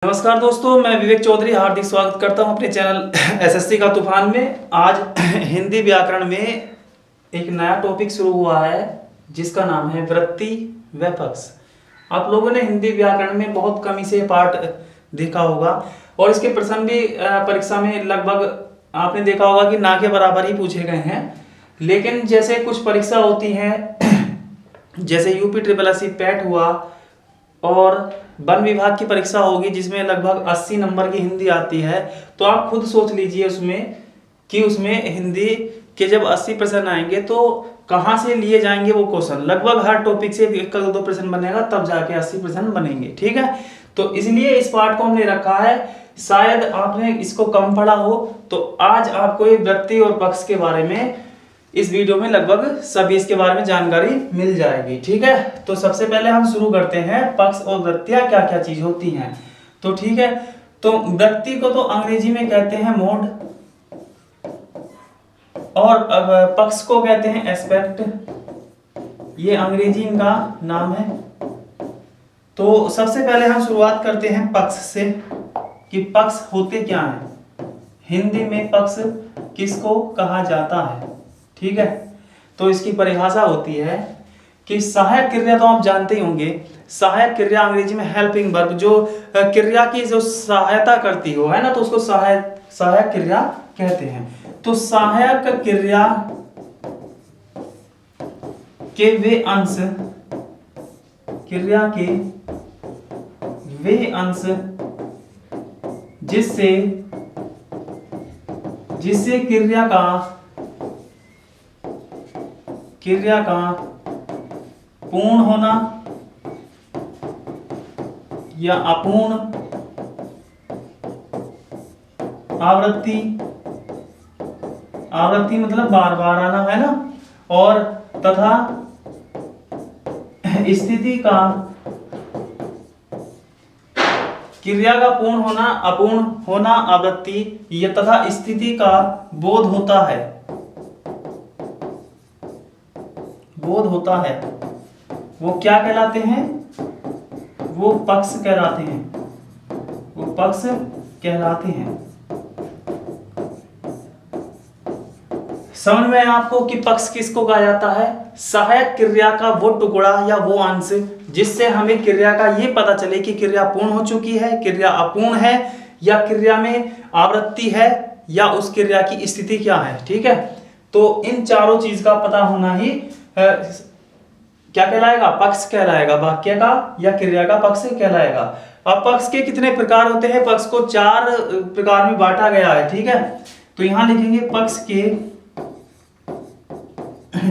नमस्कार दोस्तों, मैं विवेक चौधरी हार्दिक स्वागत करता हूं अपने चैनल एसएससी का तूफान में। आज हिंदी व्याकरण में एक नया टॉपिक शुरू हुआ है जिसका नाम है वृत्ति व पक्ष। आप लोगों ने हिंदी व्याकरण में बहुत कम से पार्ट देखा होगा और इसके प्रश्न भी परीक्षा में लगभग आपने देखा होगा कि ना के बराबर ही पूछे गए हैं। लेकिन जैसे कुछ परीक्षा होती हैं जैसे यूपी ट्रिपल एससी पैट हुआ और वन विभाग की परीक्षा होगी जिसमें लगभग 80 नंबर की हिंदी आती है, तो आप खुद सोच लीजिए उसमें हिंदी के जब 80 प्रश्न आएंगे तो कहाँ से लिए जाएंगे वो क्वेश्चन। लगभग हर टॉपिक से एक का दो प्रश्न बनेगा तब जाके 80 प्रश्न बनेंगे। ठीक है, तो इसलिए इस पार्ट को हमने रखा है। शायद आपने इसको कम पढ़ा हो तो आज आपको ये वृत्ति और पक्ष के बारे में इस वीडियो में लगभग सभी इसके बारे में जानकारी मिल जाएगी। ठीक है, तो सबसे पहले हम शुरू करते हैं पक्ष और वृत्तियां क्या क्या चीज होती हैं। तो ठीक है, तो वृत्ति को तो अंग्रेजी में कहते हैं मोड और पक्ष को कहते हैं एस्पेक्ट, ये अंग्रेजी इनका नाम है। तो सबसे पहले हम शुरुआत करते हैं पक्ष से कि पक्ष होते क्या हैं। हिंदी में पक्ष किसको कहा जाता है। ठीक है, तो इसकी परिभाषा होती है कि सहायक क्रिया, तो आप जानते ही होंगे सहायक क्रिया अंग्रेजी में हेल्पिंग वर्ब, जो क्रिया की जो सहायता करती हो, है ना, तो उसको सहायक क्रिया कहते हैं। तो सहायक क्रिया के वे अंश, क्रिया के वे अंश जिससे क्रिया का पूर्ण होना या अपूर्ण आवृत्ति मतलब बार बार आना, है ना, और तथा स्थिति का क्रिया का पूर्ण होना अपूर्ण होना आवृत्ति या तथा स्थिति का बोध होता है वो क्या कहलाते हैं, वो पक्ष कहलाते हैं। समझ में आपको कि पक्ष किसको कहा जाता है। सहायक क्रिया का वो टुकड़ा या वो अंश जिससे हमें क्रिया का ये पता चले कि क्रिया पूर्ण हो चुकी है, क्रिया अपूर्ण है, या क्रिया में आवृत्ति है, या उस क्रिया की स्थिति क्या है। ठीक है, तो इन चारों चीज का पता होना ही क्या कहलाएगा, पक्ष कहलाएगा। वाक्य का या क्रिया का पक्ष कहलाएगा। अब पक्ष के कितने प्रकार होते हैं, पक्ष को 4 प्रकार में बांटा गया है। ठीक है, तो यहां लिखेंगे पक्ष के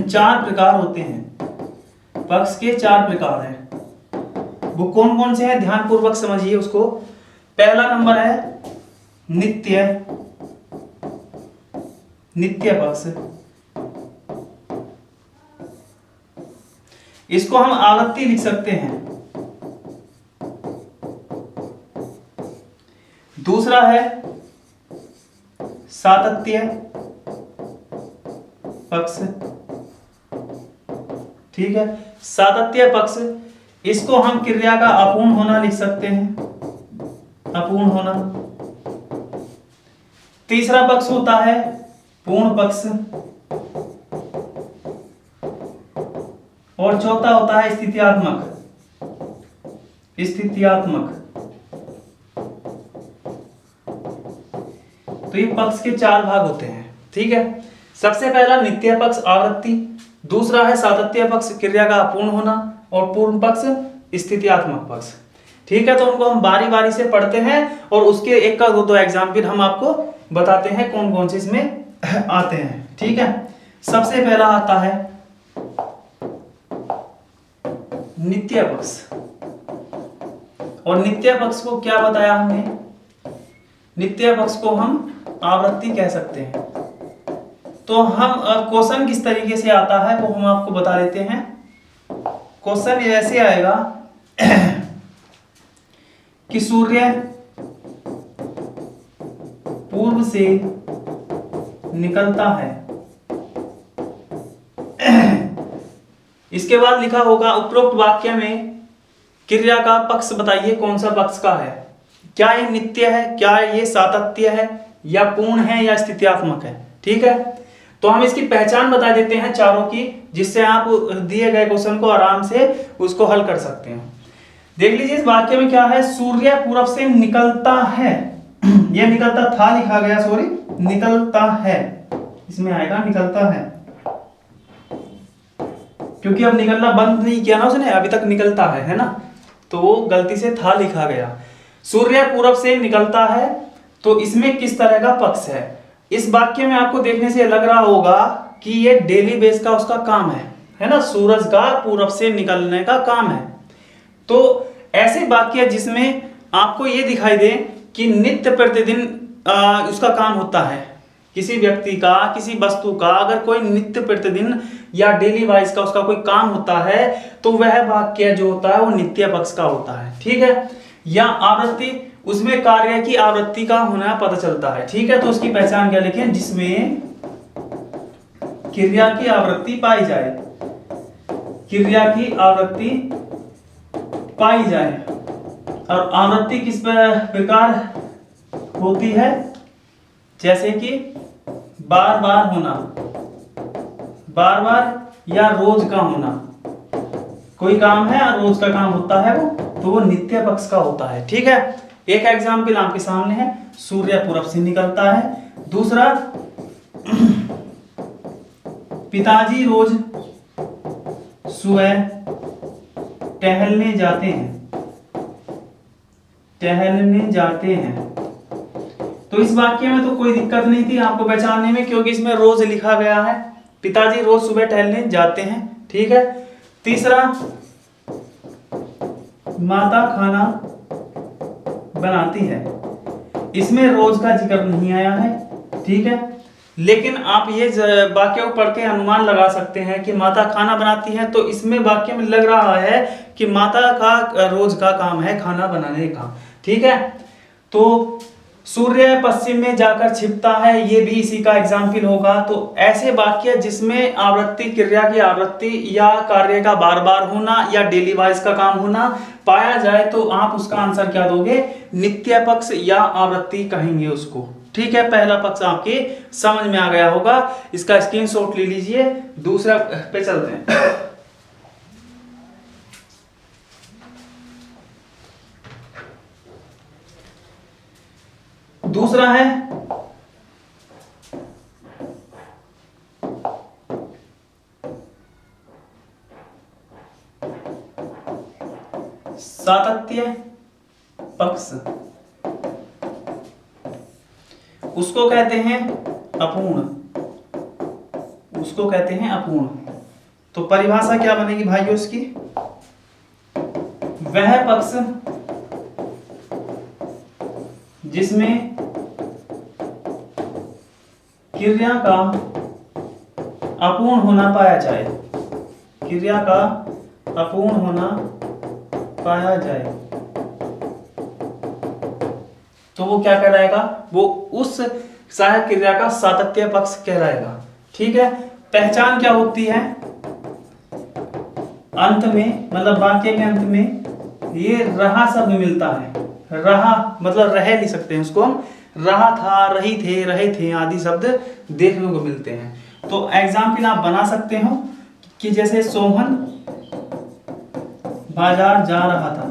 4 प्रकार होते हैं। पक्ष के 4 प्रकार हैं। वो कौन कौन से हैं, ध्यान पूर्वक समझिए उसको। पहला नंबर है नित्य पक्ष। इसको हम आवृत्ति लिख सकते हैं। दूसरा है सातत्य पक्ष। ठीक है, सातत्य पक्ष, इसको हम क्रिया का अपूर्ण होना लिख सकते हैं, अपूर्ण होना। तीसरा पक्ष होता है पूर्ण पक्ष और चौथा होता है स्थित्यात्मक। तो ये पक्ष के 4 भाग होते हैं। ठीक है, सबसे पहला नित्य पक्ष आवृत्ति, दूसरा है सातत्य पक्ष क्रिया का अपूर्ण होना, और पूर्ण पक्ष स्थित्यात्मक पक्ष। ठीक है, तो उनको हम बारी बारी से पढ़ते हैं और उसके एक का दो एग्जाम्पल हम आपको बताते हैं कौन कौन से इसमें आते हैं। ठीक है, सबसे पहला आता है नित्य पक्ष। और नित्य पक्ष को क्या बताया हमने, नित्य पक्ष को हम आवृत्ति कह सकते हैं। तो हम क्वेश्चन किस तरीके से आता है वो हम आपको बता देते हैं। क्वेश्चन ऐसे आएगा कि सूर्य पूर्व से निकलता है। इसके बाद लिखा होगा उपरोक्त वाक्य में क्रिया का पक्ष बताइए कौन सा पक्ष का है। क्या ये नित्य है, क्या ये सातत्य है, या पूर्ण है, या स्थित्यात्मक है। ठीक है, तो हम इसकी पहचान बता देते हैं चारों की, जिससे आप दिए गए क्वेश्चन को आराम से उसको हल कर सकते हैं। देख लीजिए इस वाक्य में क्या है, सूर्य पूरब से निकलता है। यह निकलता था लिखा गया, सॉरी, निकलता है, इसमें आएगा निकलता है, क्योंकि अब निकलना बंद नहीं किया ना उसने, अभी तक निकलता है ना, तो वो गलती से था लिखा गया। सूर्य पूरब से निकलता है, तो इसमें किस तरह का पक्ष है। इस वाक्य में आपको देखने से लग रहा होगा कि ये डेली बेस का उसका काम है ना, सूरज का पूरब से निकलने का काम है। तो ऐसे वाक्य जिसमें आपको ये दिखाई दे कि नित्य प्रतिदिन उसका काम होता है, किसी व्यक्ति का, किसी वस्तु का अगर कोई नित्य प्रतिदिन या डेली वाइज का उसका कोई काम होता है, तो वह वाक्य जो होता है वो नित्य पक्ष का होता है। ठीक है, या आवृत्ति, उसमें कार्य की आवृत्ति का होना पता चलता है। ठीक है, तो उसकी पहचान क्या लिखें, जिसमें क्रिया की आवृत्ति पाई जाए, क्रिया की आवृत्ति पाई जाए। और आवृत्ति किस प्रकार होती है, जैसे कि बार बार होना, बार बार या रोज का होना, कोई काम है और रोज का काम होता है वो, तो वो नित्य पक्ष का होता है। ठीक है, एक एग्जाम्पल आपके सामने है, सूर्य पूरब से निकलता है। दूसरा, पिताजी रोज सुबह टहलने जाते हैं, टहलने जाते हैं। तो इस वाक्य में तो कोई दिक्कत नहीं थी आपको पहचानने में, क्योंकि इसमें रोज लिखा गया है, पिताजी रोज सुबह टहलने जाते हैं। ठीक है, तीसरा, माता खाना बनाती है, इसमें रोज का जिक्र नहीं आया है। ठीक है, लेकिन आप ये वाक्य को पढ़ के अनुमान लगा सकते हैं कि माता खाना बनाती है, तो इसमें वाक्य में लग रहा है कि माता का रोज का काम है खाना बनाने का। ठीक है, तो सूर्य पश्चिम में जाकर छिपता है, ये भी इसी का एग्जाम्पल होगा। तो ऐसे वाक्य जिसमें आवृत्ति, क्रिया की आवृत्ति या कार्य का बार बार होना या डेली वाइज का काम होना पाया जाए, तो आप उसका आंसर क्या दोगे, नित्य पक्ष या आवृत्ति कहेंगे उसको। ठीक है, पहला पक्ष आपके समझ में आ गया होगा, इसका स्क्रीनशॉट ले लीजिए। दूसरा पे चलते हैं। दूसरा है सातत्य पक्ष, उसको कहते हैं अपूर्ण, उसको कहते हैं अपूर्ण। तो परिभाषा क्या बनेगी भाइयों इसकी, वह पक्ष जिसमें क्रिया का अपूर्ण होना पाया जाए, क्रिया का अपूर्ण होना पाया जाए, तो वो क्या कहलाएगा, वो उस सहायक क्रिया का सातत्य पक्ष कहलाएगा। ठीक है, पहचान क्या होती है, अंत में, मतलब वाक्य के अंत में ये रहा शब्द मिलता है। रहा मतलब रह लिख सकते हैं उसको हम, रहा था, रही थे, रहे थे आदि शब्द देखने को मिलते हैं। तो एग्जाम्पल आप बना सकते हो कि जैसे सोहन बाजार जा रहा था,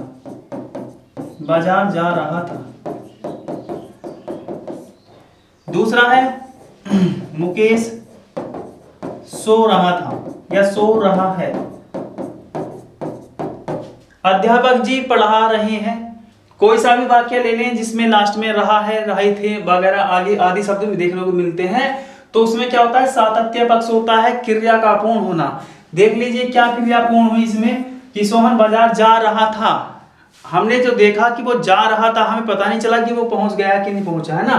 बाजार जा रहा था। दूसरा है मुकेश सो रहा था या सो रहा है। अध्यापक जी पढ़ा रहे हैं। कोई सा भी वाक्य ले लें जिसमें लास्ट में रहा है, रहे थे वगैरह आगे आदि शब्द भी देखने को मिलते हैं, तो उसमें क्या होता है, सातत्य पक्ष होता है, क्रिया का पूर्ण होना। देख लीजिए क्या क्रिया पूर्ण हुई इसमें, कि सोहन बाजार जा रहा था। हमने जो देखा कि वो जा रहा था, हमें पता नहीं चला कि वो पहुंच गया कि नहीं पहुंचा, है ना।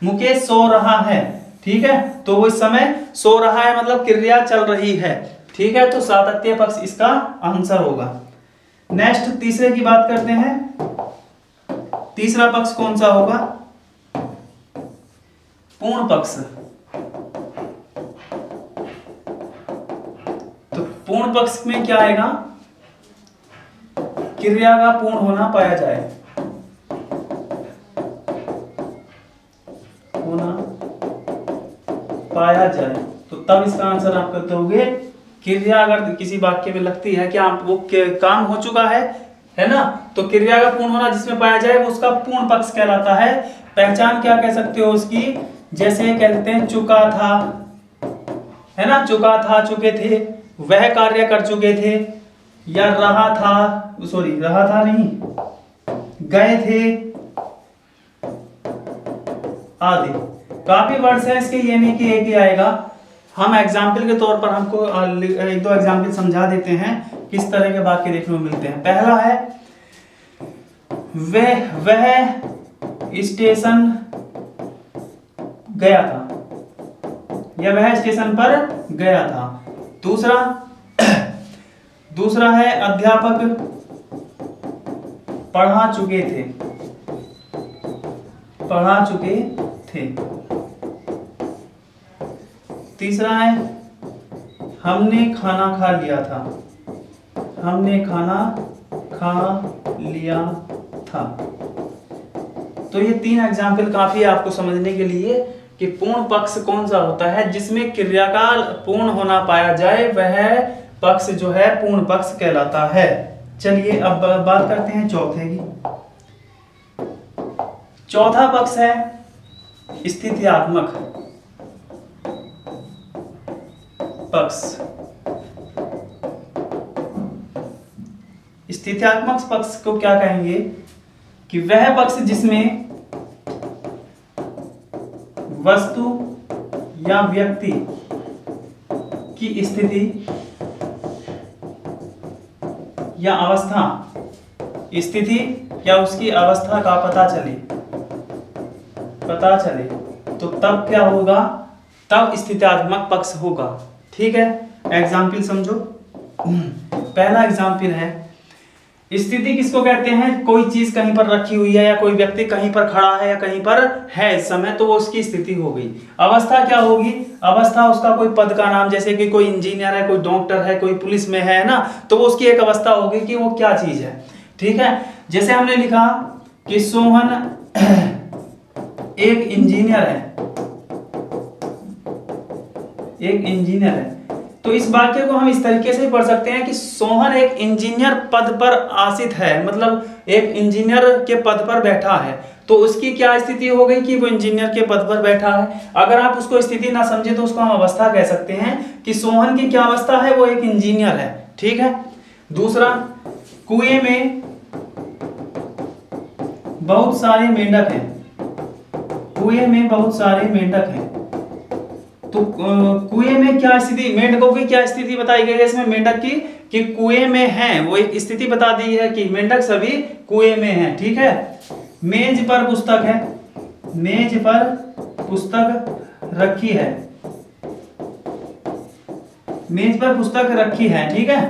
मुकेश सो रहा है, ठीक है, तो वो इस समय सो रहा है मतलब क्रिया चल रही है। ठीक है, तो सातत्य पक्ष इसका आंसर होगा। नेक्स्ट तीसरे की बात करते हैं। तीसरा पक्ष कौन सा होगा, पूर्ण पक्ष। तो पूर्ण पक्ष में क्या आएगा, क्रिया का पूर्ण होना पाया जाए। होना पाया जाए, तो तब इसका आंसर आप करते होगे क्रिया अगर किसी वाक्य में लगती है कि आप वो काम हो चुका है ना, तो क्रिया का पूर्ण होना जिसमें पाया जाए वो उसका पूर्ण पक्ष कहलाता है। पहचान क्या कह सकते हो उसकी, जैसे कहते हैं चुका था, है ना, चुका था, चुके थे, वह कार्य कर चुके थे, या रहा था, सॉरी रहा था नहीं, गए थे आदि। काफी वर्ड्स हैं इसके, ये नहीं कि एक ही आएगा। हम एग्जाम्पल के तौर पर हमको एक दो एग्जाम्पल समझा देते हैं किस तरह के वाक्य देखने को मिलते हैं। पहला है वह स्टेशन गया था, या वह स्टेशन पर गया था। दूसरा है अध्यापक पढ़ा चुके थे, तीसरा है हमने खाना खा लिया था, तो ये 3 एग्जाम्पल काफी है आपको समझने के लिए कि पूर्ण पक्ष कौन सा होता है जिसमें क्रिया का पूर्ण होना पाया जाए, वह पक्ष जो है पूर्ण पक्ष कहलाता है। चलिए अब बात करते हैं चौथे की। चौथा पक्ष है स्थित्यात्मक पक्ष। स्थित्यात्मक पक्ष को क्या कहेंगे कि वह पक्ष जिसमें वस्तु या व्यक्ति की स्थिति या अवस्था, स्थिति या उसकी अवस्था का पता चले तो तब क्या होगा, तब स्थित्यात्मक पक्ष होगा। ठीक है, एग्जाम्पल समझो। पहला एग्जाम्पल है, स्थिति किसको कहते हैं, कोई चीज कहीं पर रखी हुई है या कोई व्यक्ति कहीं पर खड़ा है या कहीं पर है इस समय, तो वो उसकी स्थिति हो गई। अवस्था क्या होगी, अवस्था उसका कोई पद का नाम, जैसे कि कोई इंजीनियर है, कोई डॉक्टर है, कोई पुलिस में है ना, तो वो उसकी एक अवस्था होगी कि वो क्या चीज है। ठीक है, जैसे हमने लिखा कि सोहन एक इंजीनियर है, तो इस वाक्य को हम इस तरीके से पढ़ सकते हैं कि सोहन एक इंजीनियर पद पर आसीत है, मतलब एक इंजीनियर के पद पर बैठा है, तो उसकी क्या स्थिति हो गई कि वो इंजीनियर के पद पर बैठा है। अगर आप उसको स्थिति ना समझे तो उसको हम अवस्था कह सकते हैं कि सोहन की क्या अवस्था है, वो एक इंजीनियर है। ठीक है, दूसरा, कुएं में बहुत सारे मेंढक हैं, तो कुएं में क्या स्थिति, मेंढकों की क्या स्थिति बताई गई है इसमें, मेंढक की कि कुएं में हैं, वो एक स्थिति बता दी है कि मेंढक सभी कुएं में हैं। ठीक है, मेज पर पुस्तक है, रखी है, ठीक है,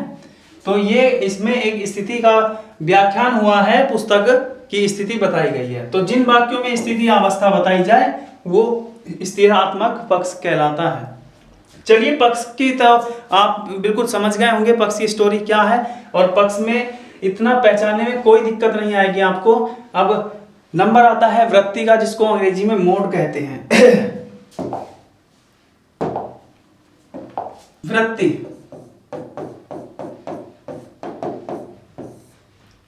तो ये इसमें एक स्थिति का व्याख्यान हुआ है, पुस्तक की स्थिति बताई गई है। तो जिन वाक्यों में स्थिति अवस्था बताई जाए वो स्थित्यात्मक पक्ष कहलाता है। चलिए, पक्ष की तो आप बिल्कुल समझ गए होंगे पक्ष की स्टोरी क्या है, और पक्ष में इतना पहचानने में कोई दिक्कत नहीं आएगी आपको। अब नंबर आता है वृत्ति का, जिसको अंग्रेजी में मोड कहते हैं। वृत्ति,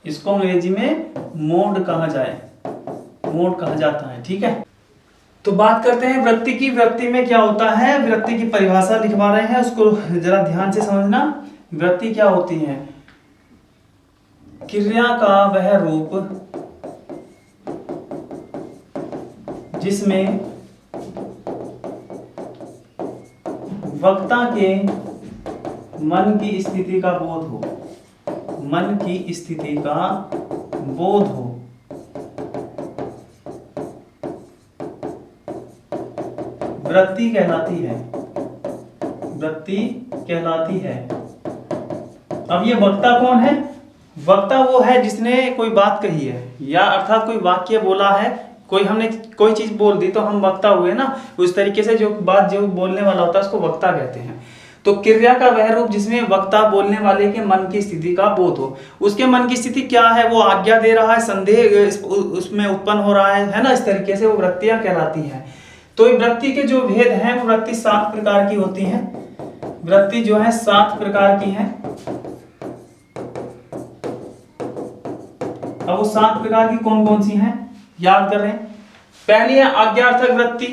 इसको अंग्रेजी में मोड कहा जाता है। ठीक है, तो बात करते हैं वृत्ति की। वृत्ति में क्या होता है, वृत्ति की परिभाषा लिखवा रहे हैं, उसको जरा ध्यान से समझना। वृत्ति क्या होती है, क्रिया का वह रूप जिसमें वक्ता के मन की स्थिति का बोध हो, वृत्ति कहलाती है। अब ये वक्ता कौन है, वक्ता वो है जिसने कोई बात कही है, या अर्थात कोई वाक्य बोला है, हमने कोई चीज बोल दी तो हम वक्ता हुए ना। उस तरीके से जो बोलने वाला होता है उसको वक्ता कहते हैं। तो क्रिया का वह रूप जिसमें वक्ता बोलने वाले के मन की स्थिति का बोध हो। उसके मन की स्थिति क्या है, वो आज्ञा दे रहा है, संदेह उसमें उत्पन्न हो रहा है ना, इस तरीके से वो वृत्तियां कहलाती हैं। तो ये वृत्ति के जो भेद हैं वो वृत्ति 7 प्रकार की होती हैं। वृत्ति जो है 7 प्रकार की हैं। अब वो 7 प्रकार की कौन कौन सी हैं याद कर रहे हैं। पहली है आज्ञार्थक वृत्ति,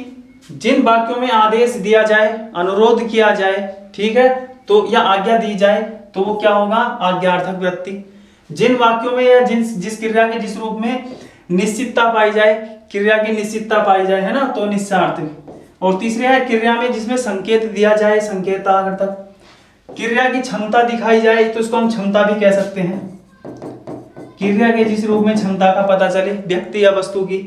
जिन वाक्यों में आदेश दिया जाए, अनुरोध किया जाए, ठीक है, तो या आज्ञा दी जाए तो वो क्या होगा, आज्ञार्थक वृत्ति। जिन वाक्यों में या जिस क्रिया के जिस रूप में निश्चितता पाई जाए, क्रिया की निश्चितता पाई जाए, है ना, तो निश्चयार्थक। और तीसरी है क्रिया में जिसमें संकेत दिया जाए, संकेतार्थक। क्रिया की क्षमता दिखाई जाए तो इसको हम क्षमता भी कह सकते हैं। क्रिया के जिस रूप में क्षमता का पता चले व्यक्ति या वस्तु की।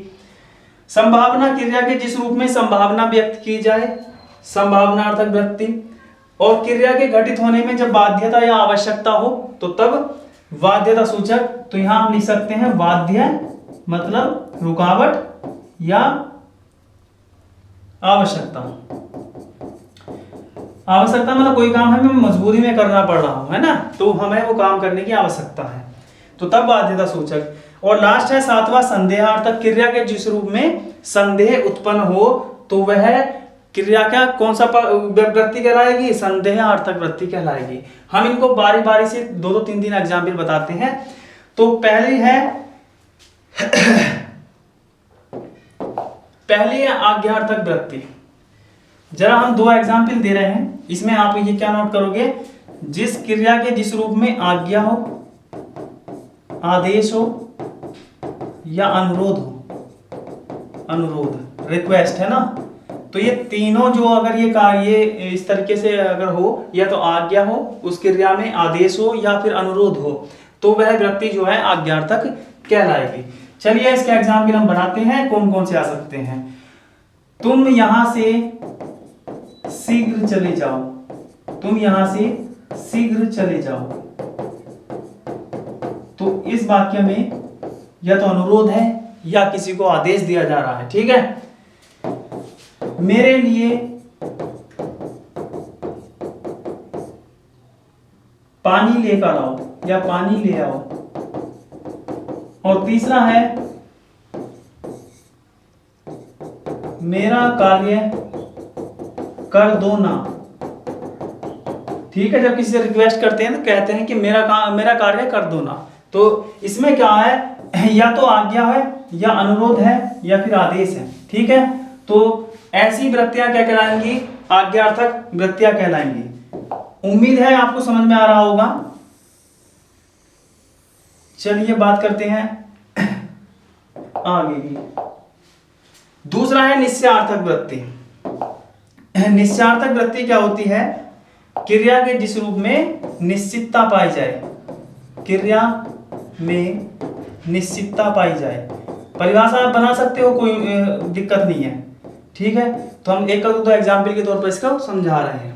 संभावना, क्रिया के जिस रूप में संभावना व्यक्त की जाए, संभावनार्थक वृत्ति। और क्रिया के घटित होने में जब बाध्यता या आवश्यकता हो तो तब बाध्यता सूचक। तो यहां हम लिख सकते हैं बाध्य मतलब रुकावट या आवश्यकता। आवश्यकता मतलब कोई काम हमें मजबूरी में करना पड़ रहा हो, है ना, तो हमें वो काम करने की आवश्यकता है, तो तब बाध्यता सूचक। और लास्ट है 7वां संदेहार्थक, क्रिया के जिस रूप में संदेह उत्पन्न हो तो वह क्रिया क्या कौन सा वृत्ति कहलाएगी, संदेहार्थक वृत्ति कहलाएगी। हम इनको बारी बारी से 2-2 3-3 एग्जाम्पल बताते हैं। तो पहली है आज्ञार्थक वृत्ति। जरा हम 2 एग्जाम्पल दे रहे हैं, इसमें आप ये क्या नोट करोगे, जिस क्रिया के जिस रूप में आज्ञा हो, आदेश हो या अनुरोध हो, अनुरोध रिक्वेस्ट है ना, तो ये तीनों जो अगर ये कार्य इस तरीके से अगर हो, या तो आज्ञा हो, उस क्रिया में आदेश हो या फिर अनुरोध हो, तो वह वृत्ति जो है आज्ञार्थक कहलाएगी। चलिए इसके एग्जाम्पल हम बनाते हैं, कौन कौन से आ सकते हैं। तुम यहां से शीघ्र चले जाओ, तुम यहां से शीघ्र चले जाओ। तो इस वाक्य में या तो अनुरोध है या किसी को आदेश दिया जा रहा है, ठीक है। मेरे लिए पानी लेकर आओ या पानी ले आओ। और तीसरा है मेरा कार्य कर दो ना, ठीक है। जब किसी से रिक्वेस्ट करते हैं तो कहते हैं कि मेरा कार्य कर दो ना, तो इसमें क्या है, या तो आज्ञा है या अनुरोध है या फिर आदेश है, ठीक है। तो ऐसी वृत्तियां क्या कहलाएंगी, आज्ञार्थक वृत्तियां कहलाएंगी। उम्मीद है आपको समझ में आ रहा होगा। चलिए बात करते हैं आगे की। दूसरा है निश्चयार्थक वृत्ति। निश्चयार्थक वृत्ति क्या होती है, क्रिया के जिस रूप में निश्चितता पाई जाए, क्रिया में निश्चितता पाई जाए। परिभाषा आप बना सकते हो, कोई दिक्कत नहीं है, ठीक है। तो हम एक दो एग्जाम्पल के तौर पर इसको समझा रहे हैं।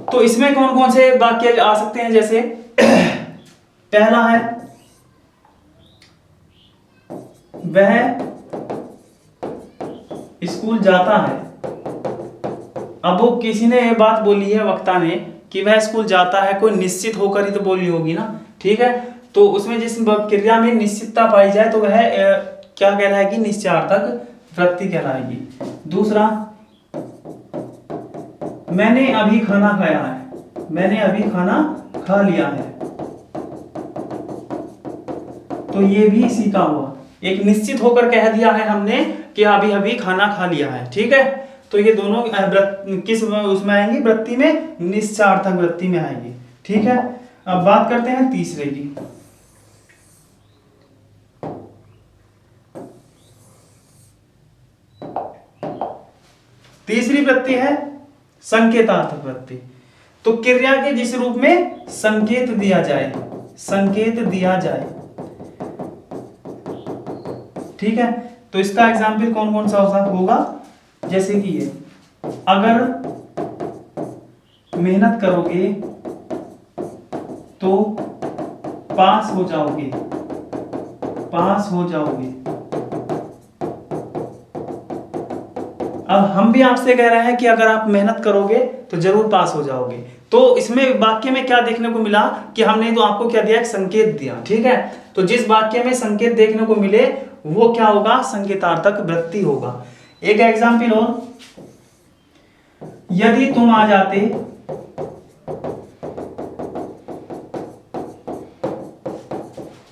तो इसमें कौन कौन से वाक्य आ सकते हैं, जैसे पहला है वह स्कूल जाता है। अब वो किसी ने ये बात बोली है, वक्ता ने, कि वह स्कूल जाता है, कोई निश्चित होकर ही तो बोली होगी ना, ठीक है। तो उसमें जिस क्रिया में निश्चितता पाई जाए तो वह क्या कहलाएगी, निश्चयार्थक वृत्ति कहलाएगी। दूसरा, मैंने अभी खाना खाया है, मैंने अभी खाना खा लिया है, तो ये भी इसी का हुआ, एक निश्चित होकर कह दिया है हमने कि अभी अभी खाना खा लिया है, ठीक है। तो ये दोनों किस उसमें आएंगी, वृत्ति में, निश्चयार्थक वृत्ति में आएंगी, ठीक है। अब बात करते हैं तीसरे की। तीसरी वृत्ति है संकेतार्थक वृत्ति। तो क्रिया के जिस रूप में संकेत दिया जाए, संकेत दिया जाए, ठीक है। तो इसका एग्जाम्पल कौन कौन सा होगा, जैसे कि ये, अगर मेहनत करोगे तो पास हो जाओगे, पास हो जाओगे। अब हम भी आपसे कह रहे हैं कि अगर आप मेहनत करोगे तो जरूर पास हो जाओगे। तो इसमें वाक्य में क्या देखने को मिला कि हमने तो आपको क्या दिया, एक संकेत दिया, ठीक है। तो जिस वाक्य में संकेत देखने को मिले वो क्या होगा, संकेतार्थक वृत्ति होगा। एक एग्जाम्पल और, यदि तुम आ जाते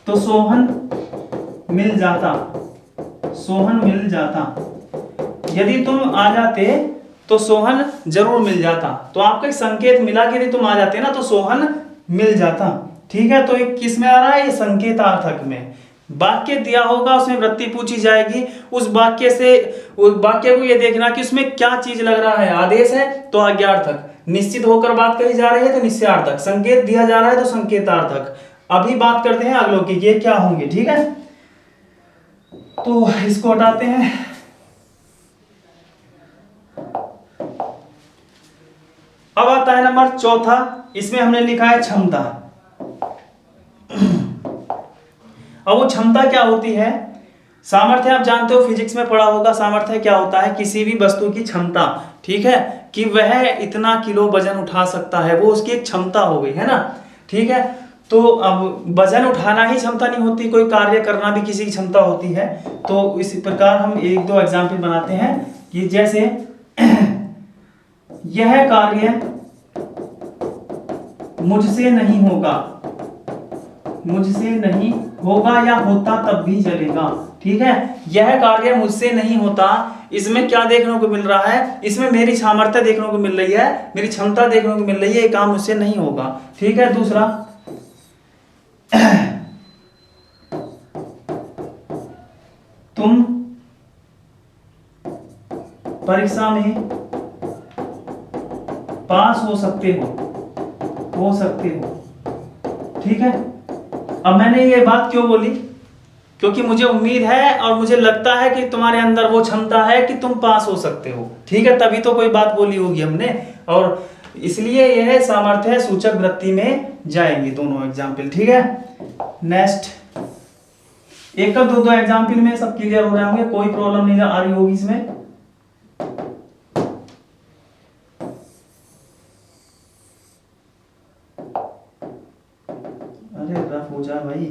तो सोहन मिल जाता, सोहन मिल जाता। यदि तुम आ जाते तो सोहन जरूर मिल जाता। तो आपको एक संकेत मिला कि यदि तुम आ जाते ना तो सोहन मिल जाता। ठीक है, तो एक किस में आ रहा है, ये संकेतार्थक में। वाक्य दिया होगा, उसमें वृत्ति पूछी जाएगी, उस वाक्य से उस वाक्य को ये देखना कि उसमें क्या चीज लग रहा है। आदेश है तो आज्ञार्थक, निश्चित होकर बात कही जा रही है तो निश्चयार्थक, संकेत दिया जा रहा है तो संकेतार्थक। अभी बात करते हैं अगलों की, ये क्या होंगे। ठीक है, तो इसको हटाते हैं। अब आता है नंबर चौथा, इसमें हमने लिखा है क्षमता। अब वो क्षमता क्या होती है, सामर्थ्य आप जानते हो, फिजिक्स में पढ़ा होगा। सामर्थ्य क्या होता है, किसी भी वस्तु की क्षमता। ठीक है, कि वह इतना किलो वजन उठा सकता है, वो उसकी एक क्षमता हो गई है ना। ठीक है, तो अब वजन उठाना ही क्षमता नहीं होती, कोई कार्य करना भी किसी की क्षमता होती है। तो इस प्रकार हम एक दो एग्जाम्पल बनाते हैं कि जैसे यह कार्य मुझसे नहीं होगा, मुझसे नहीं होगा या होता तब भी चलेगा। ठीक है, यह कार्य मुझसे नहीं होता, इसमें क्या देखने को मिल रहा है, इसमें मेरी सामर्थ्य देखने को मिल रही है, मेरी क्षमता देखने को मिल रही है, ये काम मुझसे नहीं होगा। ठीक है, दूसरा तुम परीक्षा में पास हो सकते हो, हो सकते हो। ठीक है, अब मैंने ये बात क्यों बोली, क्योंकि मुझे उम्मीद है और मुझे लगता है कि तुम्हारे अंदर वो क्षमता है कि तुम पास हो सकते हो। ठीक है, तभी तो कोई बात बोली होगी हमने, और इसलिए यह सामर्थ्य सूचक वृत्ति में जाएंगे दोनों एग्जाम्पल। ठीक है, नेक्स्ट एक का दो एग्जाम्पल में सब क्लियर हो रहे होंगे, कोई प्रॉब्लम नहीं आ रही होगी इसमें। अरे रफ हो जा भाई।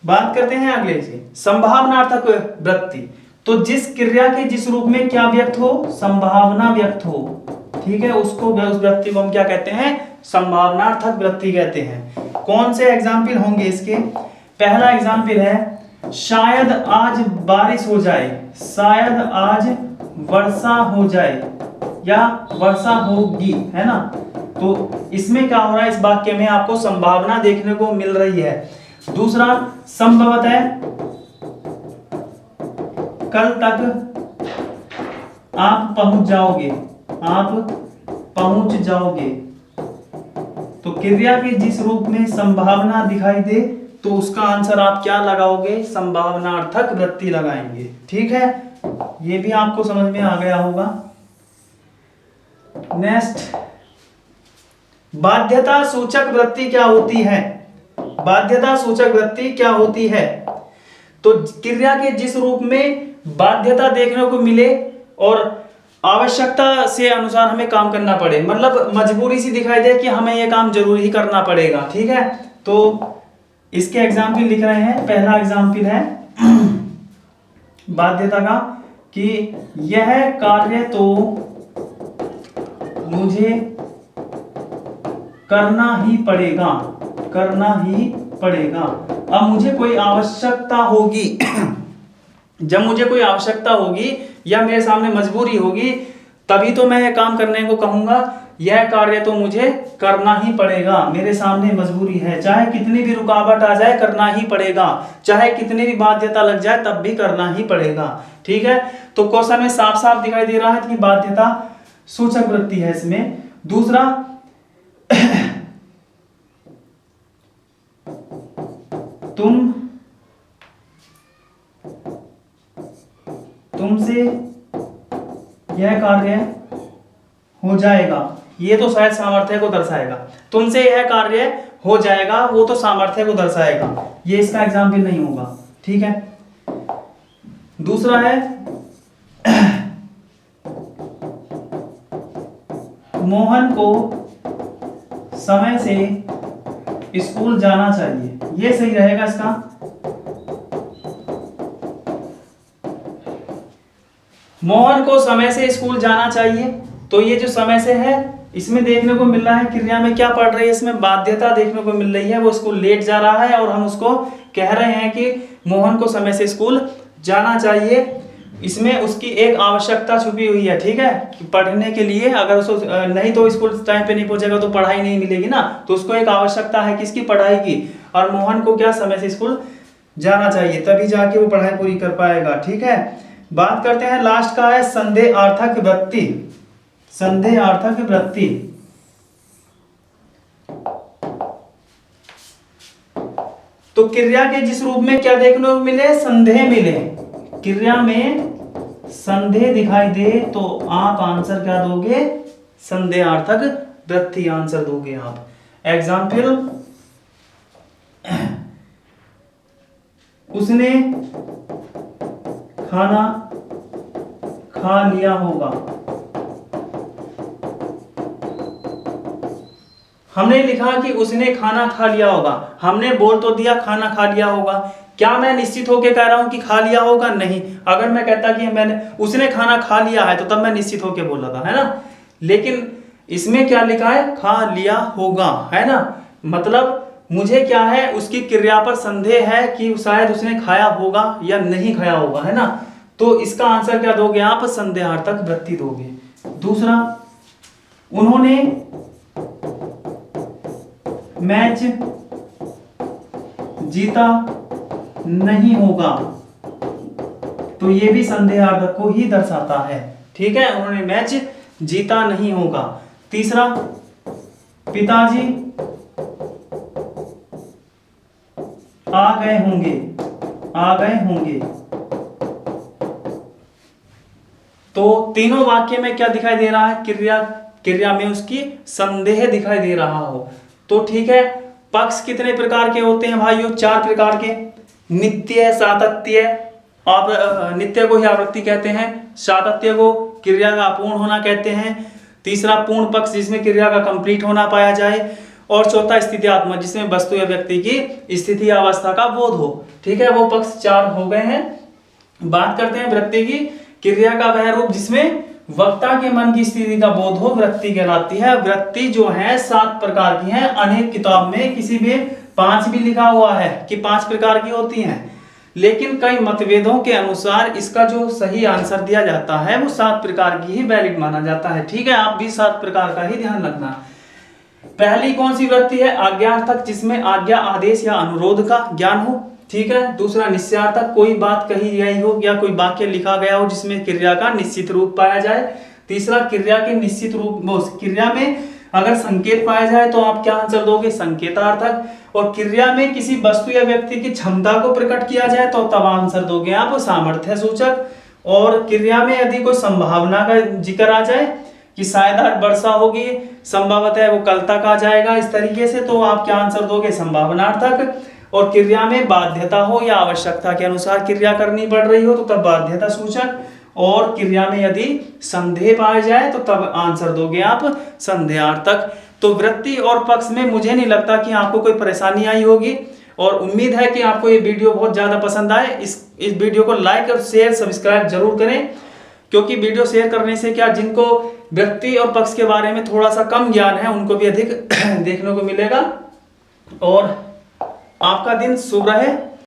बात करते हैं अगले से, संभावनार्थक वृत्ति। तो जिस क्रिया के जिस रूप में क्या व्यक्त हो, संभावना व्यक्त हो। ठीक है, उसको उस वृत्ति को हम क्या कहते हैं, संभावनार्थक वृत्ति कहते हैं। कौन से एग्जाम्पल होंगे इसके, पहला एग्जाम्पल है शायद आज बारिश हो जाए, शायद आज वर्षा हो जाए या वर्षा होगी, है ना। तो इसमें क्या हो रहा है, इस वाक्य में आपको संभावना देखने को मिल रही है। दूसरा संभवतः कल तक आप पहुंच जाओगे, आप पहुंच जाओगे। तो क्रिया के जिस रूप में संभावना दिखाई दे तो उसका आंसर आप क्या लगाओगे, संभावनार्थक वृत्ति लगाएंगे। ठीक है, ये भी आपको समझ में आ गया होगा। नेक्स्ट, बाध्यता सूचक वृत्ति क्या होती है, बाध्यता सूचक वृत्ति क्या होती है। तो क्रिया के जिस रूप में बाध्यता देखने को मिले और आवश्यकता से अनुसार हमें काम करना पड़े, मतलब मजबूरी सी दिखाई दे कि हमें यह काम जरूर ही करना पड़ेगा। ठीक है, तो इसके एग्जाम्पल लिख रहे हैं। पहला एग्जाम्पल है बाध्यता का कि यह कार्य तो मुझे करना ही पड़ेगा, करना ही पड़ेगा। अब मुझे कोई आवश्यकता होगी जब मुझे कोई आवश्यकता होगी या मेरे सामने मजबूरी होगी तभी तो मैं यह काम करने को कहूंगा। यह कार्य तो मुझे करना ही पड़ेगा, मेरे सामने मजबूरी है, चाहे कितनी भी रुकावट आ जाए करना ही पड़ेगा, चाहे कितनी भी बाध्यता लग जाए तब भी करना ही पड़ेगा। ठीक है, तो क्वेश्चन में साफ साफ दिखाई दे रहा है कि बाध्यता सूचक वृत्ति है इसमें। दूसरा तुमसे यह कार्य हो जाएगा, ये तो शायद सामर्थ्य को दर्शाएगा। तुमसे यह कार्य हो जाएगा, वो तो सामर्थ्य को दर्शाएगा, ये इसका एग्जाम्पल नहीं होगा। ठीक है, दूसरा है मोहन को समय से स्कूल जाना चाहिए, ये सही रहेगा इसका। मोहन को समय से स्कूल जाना चाहिए, तो ये जो समय से है इसमें देखने को मिल रहा है क्रिया में क्या पड़ रही है, इसमें बाध्यता देखने को मिल रही है, वो स्कूल लेट जा रहा है और हम उसको कह रहे हैं कि मोहन को समय से स्कूल जाना चाहिए। इसमें उसकी एक आवश्यकता छुपी हुई है, ठीक है, कि पढ़ने के लिए अगर उसको नहीं तो स्कूल टाइम पे नहीं पहुंचेगा तो पढ़ाई नहीं मिलेगी ना, तो उसको एक आवश्यकता है किसकी, पढ़ाई की, और मोहन को क्या समय से स्कूल जाना चाहिए, तभी जाके वो पढ़ाई पूरी कर पाएगा, ठीक है। बात करते हैं लास्ट का है संदेहार्थक वृत्ति। संदेहार्थक वृत्ति तो क्रिया के जिस रूप में क्या देखने को मिले, संदेह मिले, क्रिया में संदेह दिखाई दे तो आप आंसर क्या दोगे, संदेहार्थक वृत्ति आंसर दोगे आप। एग्जाम्पल, उसने खाना खा लिया होगा, हमने लिखा कि उसने खाना खा लिया होगा, हमने बोल तो दिया खाना खा लिया होगा, क्या मैं निश्चित होकर कह रहा हूं कि खा लिया होगा, नहीं। अगर मैं कहता कि मैंने उसने खाना खा लिया है तो तब मैं निश्चित होकर बोला था, है ना, लेकिन इसमें क्या लिखा है, खा लिया होगा, है ना, मतलब मुझे क्या है, उसकी क्रिया पर संदेह है कि शायद उसने खाया होगा या नहीं खाया होगा, है ना, तो इसका आंसर क्या दोगे आप, संदेहार्थक वृत्ति दोगे। दूसरा, उन्होंने मैच जीता नहीं होगा, तो ये भी संदेहार्थक को ही दर्शाता है, ठीक है, उन्होंने मैच जीता नहीं होगा। तीसरा, पिताजी आ गए होंगे, आ गए होंगे, तो तीनों वाक्य में क्या दिखाई दे रहा है, क्रिया में उसकी संदेह दिखाई दे रहा हो, तो ठीक है। पक्ष कितने प्रकार के होते हैं भाइयों, 4 प्रकार के, नित्य, सातत्य, आप नित्य को ही आवृत्ति कहते हैं, सातत्य को क्रिया का अपूर्ण होना कहते हैं, तीसरा पूर्ण पक्ष जिसमें क्रिया का कंप्लीट होना पाया जाए, और चौथा स्थित्यात्मक जिसमें वस्तु या व्यक्ति की स्थिति या अवस्था का बोध हो, ठीक है, वो पक्ष 4 हो गए हैं। बात करते हैं वृत्ति की, क्रिया का वह रूप जिसमें वक्ता के मन की स्थिति का बोध हो वृत्ति कहलाती है। वृत्ति जो है 7 प्रकार की है, अनेक किताब में किसी में 5 भी लिखा हुआ है कि 5 प्रकार की होती हैं, लेकिन कई मतभेदों के अनुसार इसका जो सही आंसर दिया जाता है वो 7 प्रकार की ही वैलिड माना जाता है, ठीक है, आप भी 7 प्रकार का ही ध्यान रखना। पहली कौन सी वृत्ति है, आज्ञार्थक जिसमें आज्ञा, आदेश या अनुरोध का ज्ञान हो, ठीक है। दूसरा, निश्चयार्थक कोई बात कही गई हो या कोई वाक्य लिखा गया हो जिसमें क्रिया का निश्चित रूप पाया जाए। तीसरा, क्रिया के निश्चित रूप, क्रिया में अगर संकेत पाया जाए तो आप क्या आंसर दोगे, संकेतार्थक। और क्रिया में किसी वस्तु या व्यक्ति की क्षमता को प्रकट किया जाए तो तब आंसर दोगे आप सामर्थ्य सूचक। और क्रिया में यदि कोई संभावना का जिक्र आ जाए कि शायद आज वर्षा होगी, संभवतः है वो कल तक आ जाएगा, इस तरीके से, तो आप क्या आंसर दोगे, संभावनार्थक। और क्रिया में बाध्यता हो या आवश्यकता के अनुसार क्रिया करनी पड़ रही हो तो तब बाध्यता सूचक। और क्रिया में यदि संदेह पाया जाए तो तब आंसर दोगे आप संदेहार्थक। तो वृत्ति और पक्ष में मुझे नहीं लगता कि आपको कोई परेशानी आई होगी, और उम्मीद है कि आपको ये वीडियो बहुत ज़्यादा पसंद आए। इस वीडियो को लाइक और शेयर सब्सक्राइब जरूर करें, क्योंकि वीडियो शेयर करने से क्या, जिनको वृत्ति और पक्ष के बारे में थोड़ा सा कम ज्ञान है उनको भी अधिक देखने को मिलेगा। और आपका दिन शुभ रहे।